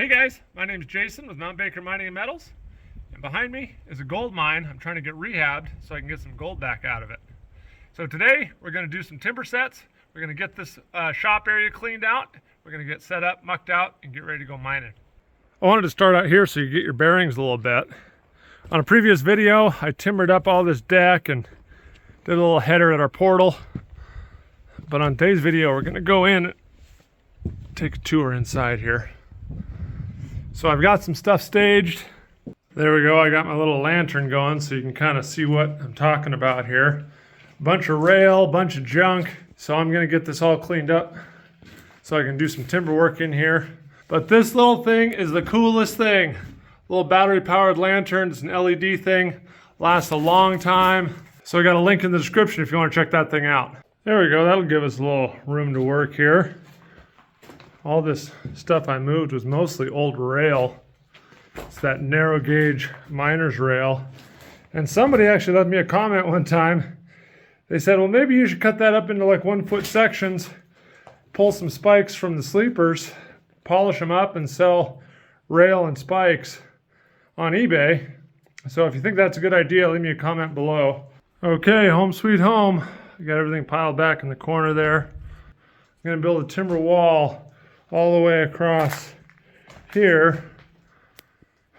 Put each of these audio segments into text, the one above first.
Hey guys, my name is Jason with Mount Baker Mining and Metals, and behind me is a gold mine I'm trying to get rehabbed so I can get some gold back out of it. So today we're going to do some timber sets. We're going to get this shop area cleaned out. We're going to get set up, mucked out, and get ready to go mining. I wanted to start out here so you get your bearings a little bit. On a previous video, I timbered up all this deck and did a little header at our portal. But on today's video, we're going to go in and take a tour inside here. So I've got some stuff staged. There we go, I got my little lantern going so you can kind of see what I'm talking about here. Bunch of rail, bunch of junk. So I'm gonna get this all cleaned up so I can do some timber work in here. But this little thing is the coolest thing. Little battery powered lantern, it's an LED thing, lasts a long time. So I got a link in the description if you want to check that thing out. There we go, that'll give us a little room to work here. All this stuff I moved was mostly old rail. It's that narrow gauge miner's rail. And somebody actually left me a comment one time. They said, well, maybe you should cut that up into like 1 foot sections, pull some spikes from the sleepers, polish them up and sell rail and spikes on eBay. So if you think that's a good idea, leave me a comment below. Okay, home sweet home. I got everything piled back in the corner there. I'm gonna build a timber wall all the way across here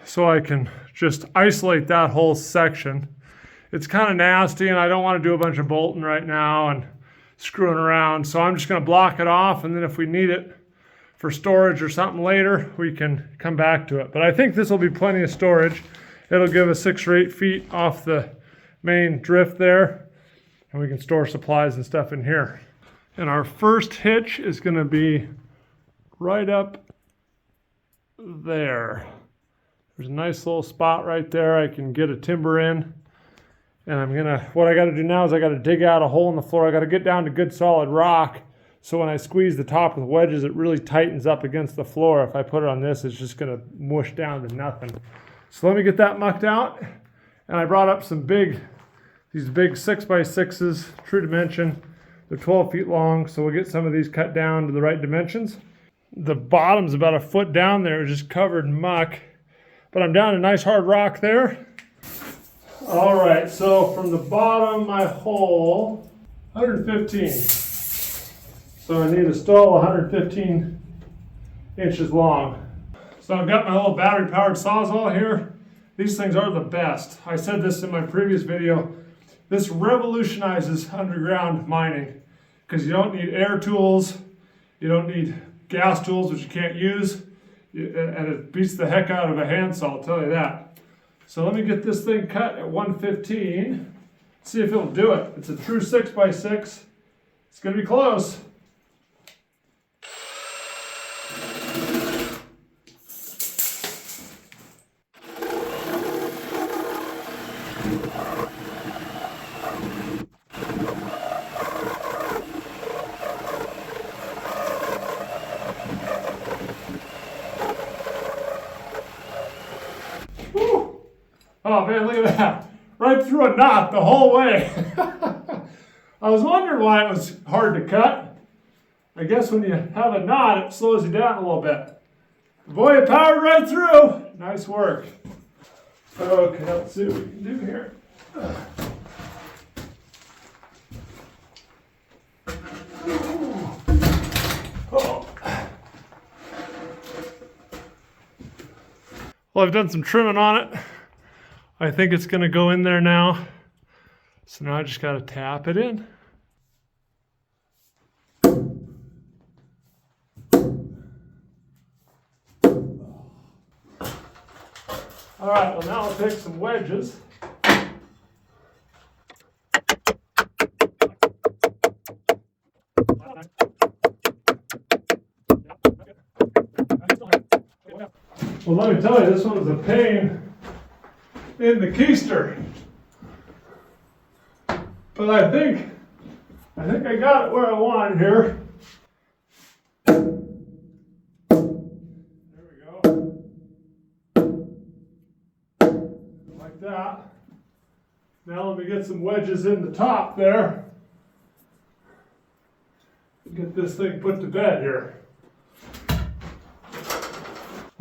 so I can just isolate that whole section. It's kind of nasty and I don't want to do a bunch of bolting right now and screwing around, so I'm just going to block it off, and then if we need it for storage or something later, we can come back to it. But I think this will be plenty of storage. It'll give us 6 or 8 feet off the main drift there, and we can store supplies and stuff in here. And our first hitch is going to be right up there. There's a nice little spot right there I can get a timber in. And what I got to do now is I got to dig out a hole in the floor. I got to get down to good solid rock, so when I squeeze the top with wedges, it really tightens up against the floor. If I put it on this, it's just going to mush down to nothing. So let me get that mucked out. And I brought up these big 6x6s, true dimension. They're 12 feet long, so we'll get some of these cut down to the right dimensions. The bottom's about a foot down there, just covered in muck. But I'm down to nice hard rock there. All right, so from the bottom, my hole, 115. So I need a stall 115 inches long. So I've got my little battery powered sawzall here. These things are the best. I said this in my previous video. This revolutionizes underground mining because you don't need air tools. You don't need gas tools, which you can't use, and it beats the heck out of a handsaw, I'll tell you that. So let me get this thing cut at 115, see if it'll do it. It's a true 6x6. It's gonna be close. Oh man, look at that. Right through a knot the whole way. I was wondering why it was hard to cut. I guess when you have a knot, it slows you down a little bit. Boy, it powered right through. Nice work. Okay, let's see what we can do here. Oh. Well, I've done some trimming on it. I think it's going to go in there now. So now I just got to tap it in. All right, well now I'll take some wedges. Well, let me tell you, this one was a pain in the keister, but I think I got it where I wanted here. There we go, like that. Now let me get some wedges in the top there. Get this thing put to bed here.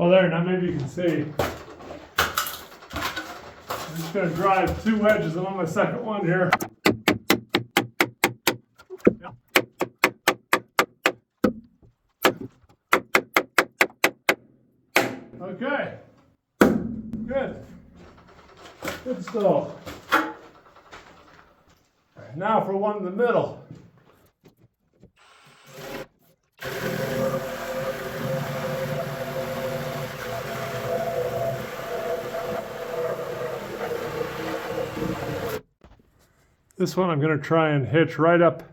Well, there, now maybe you can see. I'm just going to drive 2 wedges. I'm on my second one here. Okay. Good. Good still. Now for one in the middle. This one I'm going to try and hitch right up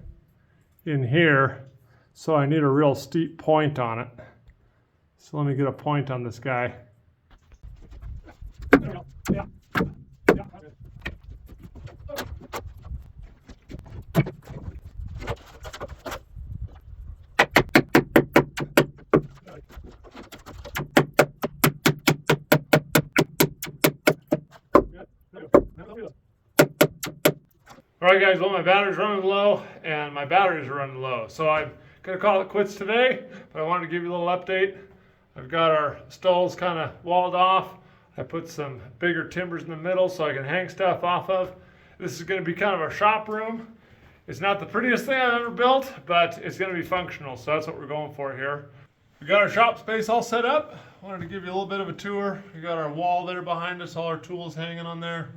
in here, so I need a real steep point on it. So let me get a point on this guy. Alright guys, well my battery's running low and my batteries are running low. So I'm going to call it quits today, but I wanted to give you a little update. I've got our stalls kind of walled off. I put some bigger timbers in the middle so I can hang stuff off of. This is going to be kind of our shop room. It's not the prettiest thing I've ever built, but it's going to be functional, so that's what we're going for here. We got our shop space all set up. I wanted to give you a little bit of a tour. We got our wall there behind us, all our tools hanging on there.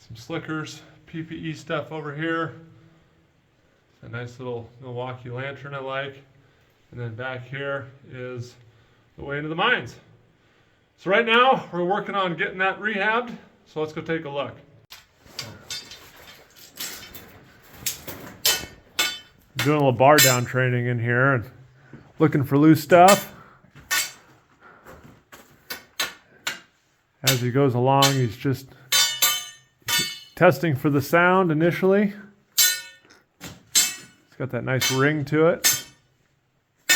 Some slickers, PPE stuff over here. A nice little Milwaukee lantern I like. And then back here is the way into the mines. So right now we're working on getting that rehabbed. So let's go take a look. Doing a little bar down training in here and looking for loose stuff. As he goes along, he's just testing for the sound initially. It's got that nice ring to it. So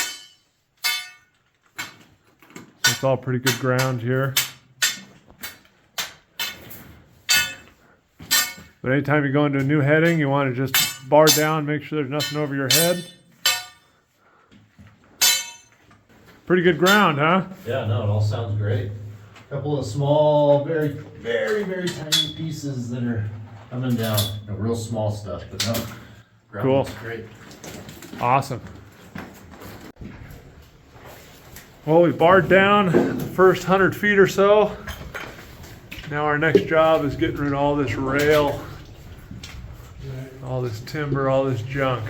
it's all pretty good ground here. But anytime you go into a new heading, you want to just bar down, make sure there's nothing over your head. Pretty good ground, huh? Yeah, no, it all sounds great. A couple of small, very, very, very tiny pieces that are coming down. No, real small stuff, but no. Ground Cool. looks great. Awesome. Well, we barred down the first 100 feet or so. Now our next job is getting rid of all this rail, all this timber, all this junk.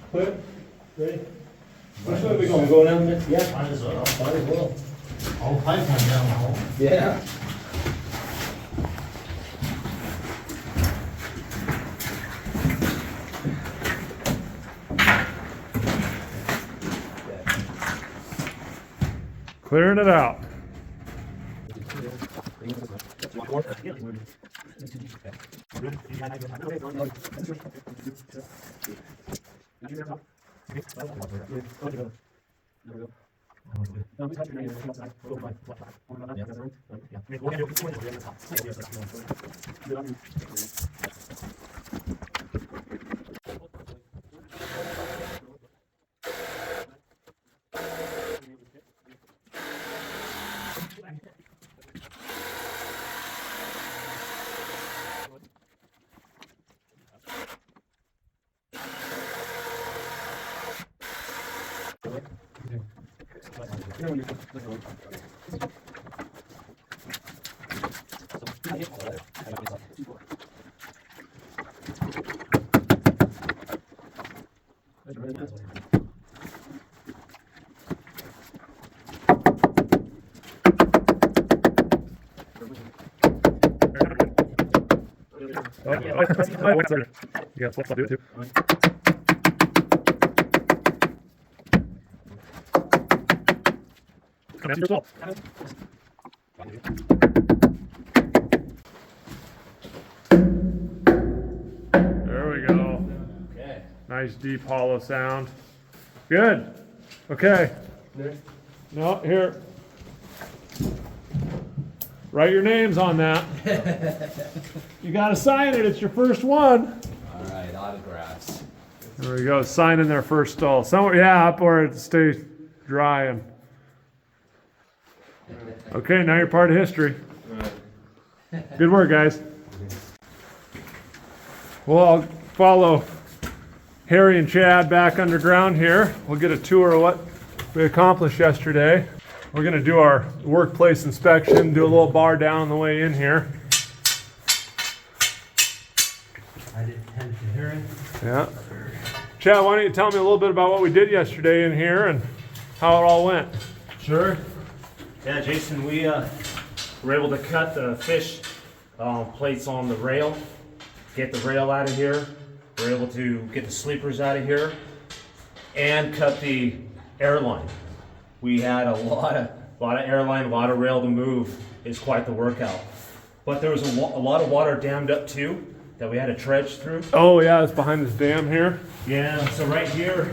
Quit. Ready? Which way are we going? Go down there? Yeah, might as well. Might as well. All pipe down the hole. Yeah. Clearing it out. Yeah, flip, I'll do it too. There we go. Okay. Nice deep hollow sound. Good. Okay. No, here. Write your names on that. You got to sign it. It's your first one. All right, autographs. There we go. Sign in their first stall. Somewhere, yeah, up where it stays dry. And okay, now you're part of history. Good work, guys. Well, I'll follow Harry and Chad back underground here. We'll get a tour of what we accomplished yesterday. We're going to do our workplace inspection, do a little bar down on the way in here. I didn't tend to hear it. Yeah. Chad, why don't you tell me a little bit about what we did yesterday in here and how it all went? Sure. Yeah, Jason, we were able to cut the fish plates on the rail, get the rail out of here. We're able to get the sleepers out of here and cut the airline. We had a lot of airline, a lot of rail to move. It's quite the workout. But there was a lot of water dammed up too that we had to dredge through. Oh yeah, it's behind this dam here. Yeah, so right here,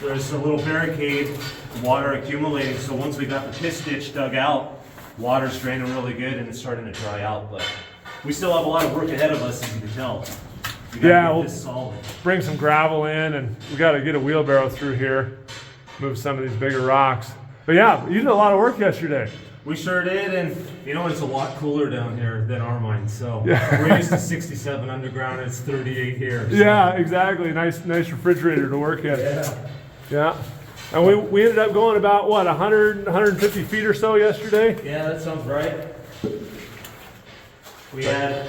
there's a little barricade, water accumulating. So once we got the piss ditch dug out, water's draining really good and it's starting to dry out. But we still have a lot of work ahead of us, as you can tell. We gotta Yeah, get we'll this solid. bring some gravel in and we got to get a wheelbarrow through here, move some of these bigger rocks. But yeah, you did a lot of work yesterday. We sure did, and you know, it's a lot cooler down here than our mine. So Yeah. we're used to 67 underground, it's 38 here. So. Yeah, exactly. Nice refrigerator to work in. Yeah. Yeah. And we ended up going about, what, 100, 150 feet or so yesterday? Yeah, that sounds right. We had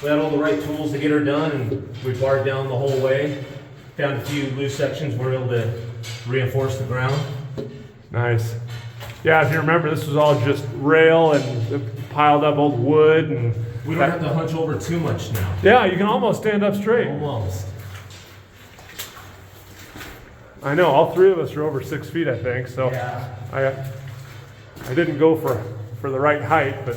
all the right tools to get her done, and we barred down the whole way. Found a few loose sections, we were able to reinforce the ground. Nice. Yeah, if you remember, this was all just rail and piled up old wood. And We don't have to hunch over too much now. yeah, you can almost stand up straight. Almost. I know, all three of us are over 6 feet, I think, so Yeah. I didn't go for the right height, but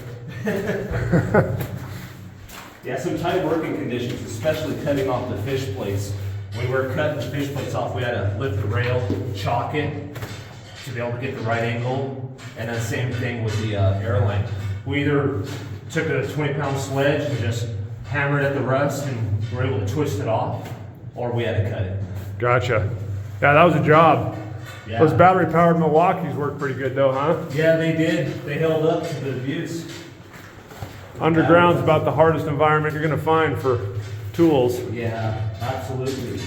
Yeah, some tight working conditions, especially cutting off the fish plates. When we were cutting the fish plates off, we had to lift the rail, chalk it to be able to get the right angle, and then same thing with the airline. We either took a 20-pound sledge and just hammered at the rust and were able to twist it off, or we had to cut it. gotcha. Yeah, that was a job. Yeah. Those battery-powered Milwaukees worked pretty good though, huh? Yeah, they did. They held up to the abuse. Underground's about the hardest environment you're gonna find for tools. Yeah, absolutely.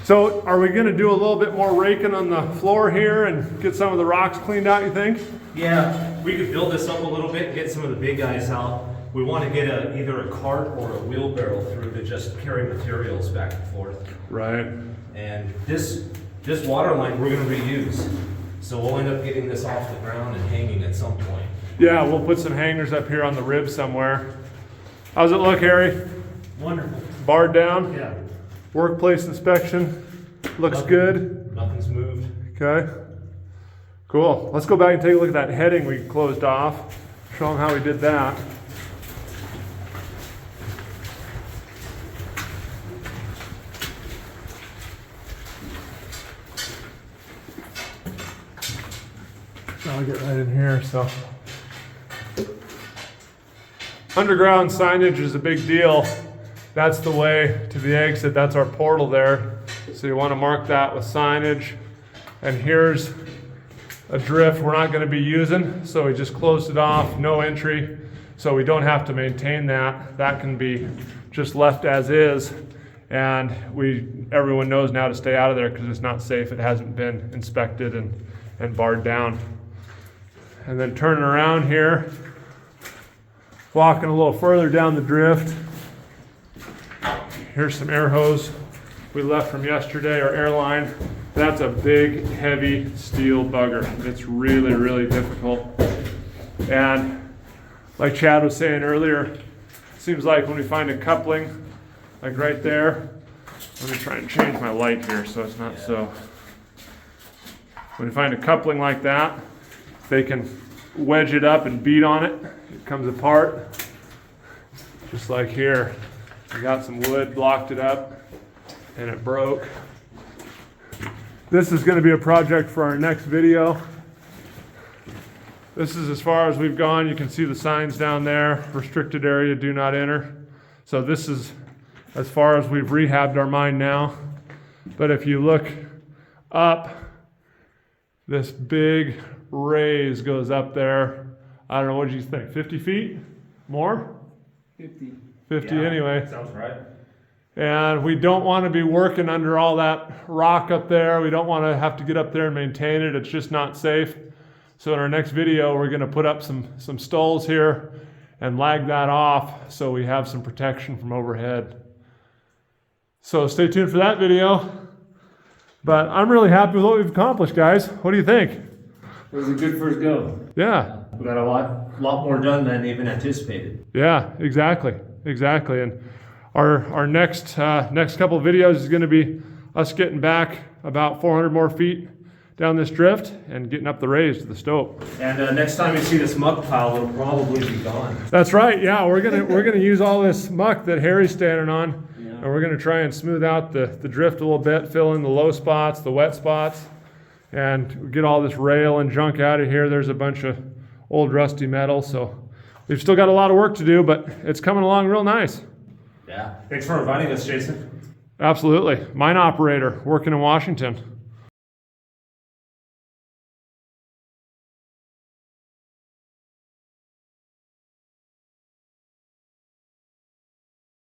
So are we gonna do a little bit more raking on the floor here and get some of the rocks cleaned out, you think? Yeah, we could build this up a little bit and get some of the big guys out. We want to get either a cart or a wheelbarrow through to just carry materials back and forth. Right. And this water line we're going to reuse. So we'll end up getting this off the ground and hanging at some point. Yeah, we'll put some hangers up here on the rib somewhere. How's it look, Harry? Wonderful. Barred down? Yeah. Workplace inspection? Looks good? Nothing's moved. Okay. Cool. Let's go back and take a look at that heading we closed off. Show them how we did that. I'll get right in here, so. Underground signage is a big deal. That's the way to the exit. That's our portal there. So you want to mark that with signage. And here's a drift we're not going to be using. So we just closed it off, no entry. So we don't have to maintain that. That can be just left as is. And everyone knows now to stay out of there because it's not safe. It hasn't been inspected and barred down. And then turning around here, walking a little further down the drift. Here's some air hose we left from yesterday, our airline. That's a big, heavy steel bugger. It's really, really difficult. And like Chad was saying earlier, it seems like when we find a coupling, like right there, let me try and change my light here so it's not so. When you find a coupling like that, they can wedge it up and beat on it. It comes apart, just like here. I got some wood, blocked it up, and it broke. This is going to be a project for our next video. This is as far as we've gone. You can see the signs down there, restricted area, do not enter. So this is as far as we've rehabbed our mine now. But if you look up, this big raise goes up there. I don't know, what do you think, 50 feet? More? 50. 50 Yeah, anyway. sounds right. And we don't want to be working under all that rock up there. We don't want to have to get up there and maintain it. It's just not safe. So in our next video, we're going to put up some stulls here and lag that off so we have some protection from overhead. So stay tuned for that video. But I'm really happy with what we've accomplished, guys. What do you think? It was a good first go. Yeah. We got a lot more done than even anticipated. Yeah, exactly. And our next couple of videos is going to be us getting back about 400 more feet down this drift and getting up the raise to the stope. And next time you see this muck pile, it'll probably be gone. That's right. Yeah, we're gonna use all this muck that Harry's standing on, and we're gonna try and smooth out the drift a little bit, fill in the low spots, the wet spots, and get all this rail and junk out of here. There's a bunch of old rusty metal, so we've still got a lot of work to do, but it's coming along real nice. Yeah. Thanks for inviting us, Jason. Absolutely. Mine operator working in Washington.